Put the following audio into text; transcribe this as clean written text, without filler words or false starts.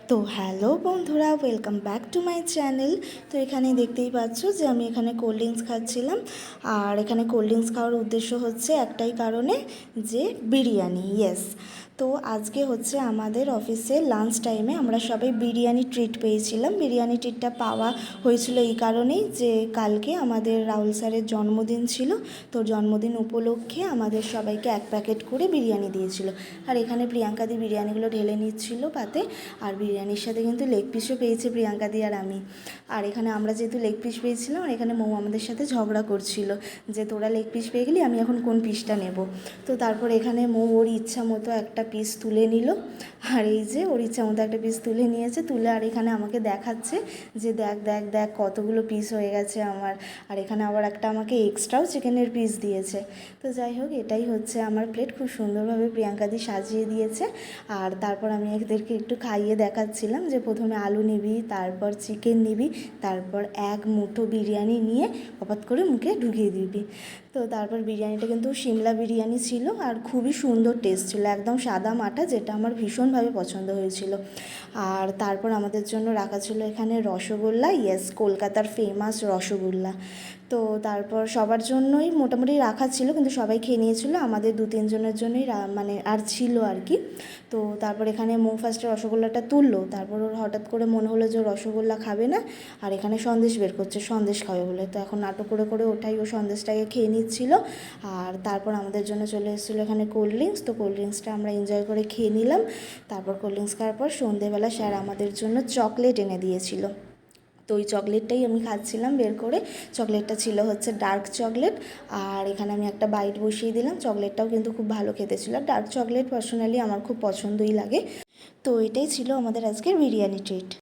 তো হ্যালো বন্ধুরা, welcome back to my channel. তো এখানে দেখতেই পাচ্ছ যে আমি এখানে কোল্ড ড্রিঙ্কস খাচ্ছিলাম। আর এখানে কোল্ড ড্রিঙ্কস খাওয়ার উদ্দেশ্য হচ্ছে একটাই কারণে, যে বিরিয়ানি। ইয়েস, তো আজকে হচ্ছে আমাদের অফিসে লাঞ্চ টাইমে আমরা সবাই বিরিয়ানি ট্রিট পেয়েছিলাম। বিরিয়ানি ট্রিটটা পাওয়া হয়েছিল এই কারণেই যে কালকে আমাদের রাহুল স্যারের জন্মদিন ছিল। তো জন্মদিন উপলক্ষে আমাদের সবাইকে এক প্যাকেট করে বিরিয়ানি দিয়েছিল। আর এখানে প্রিয়াঙ্কাদি বিরিয়ানিগুলো ঢেলে নিচ্ছিল পাতে। আর বিরিয়ানির সাথে কিন্তু লেগ পিসও পেয়েছে প্রিয়াঙ্কাদি আর আমি। আর এখানে আমরা যেহেতু লেগ পিস পেয়েছিলাম, আর এখানে মৌ আমাদের সাথে ঝগড়া করছিল যে তোরা লেগ পিস পেয়ে গেলি, আমি এখন কোন পিসটা নেব। তো তারপর এখানে মৌ ওর ইচ্ছা মতো একটা পিস তুলে নিল। আর এই যে ওর ইচ্ছা মতো একটা পিস তুলে নিয়েছে, তুলে আর এখানে আমাকে দেখাচ্ছে যে দেখ দেখ দেখ কতগুলো পিস হয়ে গেছে আমার। আর এখানে আবার একটা আমাকে এক্সট্রাও চিকেনের পিস দিয়েছে। তো যাই হোক, এটাই হচ্ছে আমার প্লেট। খুব সুন্দরভাবে প্রিয়াঙ্কাদি সাজিয়ে দিয়েছে। আর তারপর আমি এদেরকে একটু খাইয়ে দেখাচ্ছিলাম যে প্রথমে আলু নিবি, তারপর চিকেন নিবি, তারপর এক মুঠো বিরিয়ানি নিয়ে হঠাৎ করে মুখে ঢুকিয়ে দিবি। তো তারপর বিরিয়ানিটা কিন্তু সিমলা বিরিয়ানি ছিল আর খুবই সুন্দর টেস্ট ছিল, একদম সাদা মাটা, যেটা আমার ভীষণভাবে পছন্দ হয়েছিল। আর তারপর আমাদের জন্য রাখা ছিল এখানে রসগোল্লা। ইয়েস, কলকাতার ফেমাস রসগোল্লা। তো তারপর সবার জন্যই মোটামুটি রাখা ছিল, কিন্তু সবাই খেয়ে নিয়েছিল, আমাদের 2-3 জনের জন্যই মানে আর ছিল আর কি। তো তারপর এখানে মৌ ফার্স্টে রসগোল্লাটা তুললো, তারপর ওর হঠাৎ করে মনে হলো যে রসগোল্লা খাবে না, আর এখানে সন্দেশ বের করছে, সন্দেশ খাবে বলে। তো এখন নাটক করে করে ওঠাই ও সন্দেশটাকে খেয়ে নিচ্ছিল। আর তারপর আমাদের জন্য চলে এসেছিলো এখানে কোল্ড ড্রিঙ্কস। তো কোল্ড ড্রিঙ্কসটা আমরা এনজয় করে খেয়ে নিলাম। তারপর কোল্ড ড্রিঙ্কস খাওয়ার পর সন্ধেবেলা স্যার আমাদের জন্য চকলেট এনে দিয়েছিল। তো ওই চকলেটটাই আমি খাচ্ছিলাম বের করে। চকলেটটা ছিল হচ্ছে ডার্ক চকলেট। আর এখানে আমি একটা বাইট বসিয়ে দিলাম। চকলেটটাও কিন্তু খুব ভালো খেতে ছিল। ডার্ক চকলেট পার্সোনালি আমার খুব পছন্দই লাগে। তো এটাই ছিল আমাদের আজকের বিরিয়ানি ট্রিট।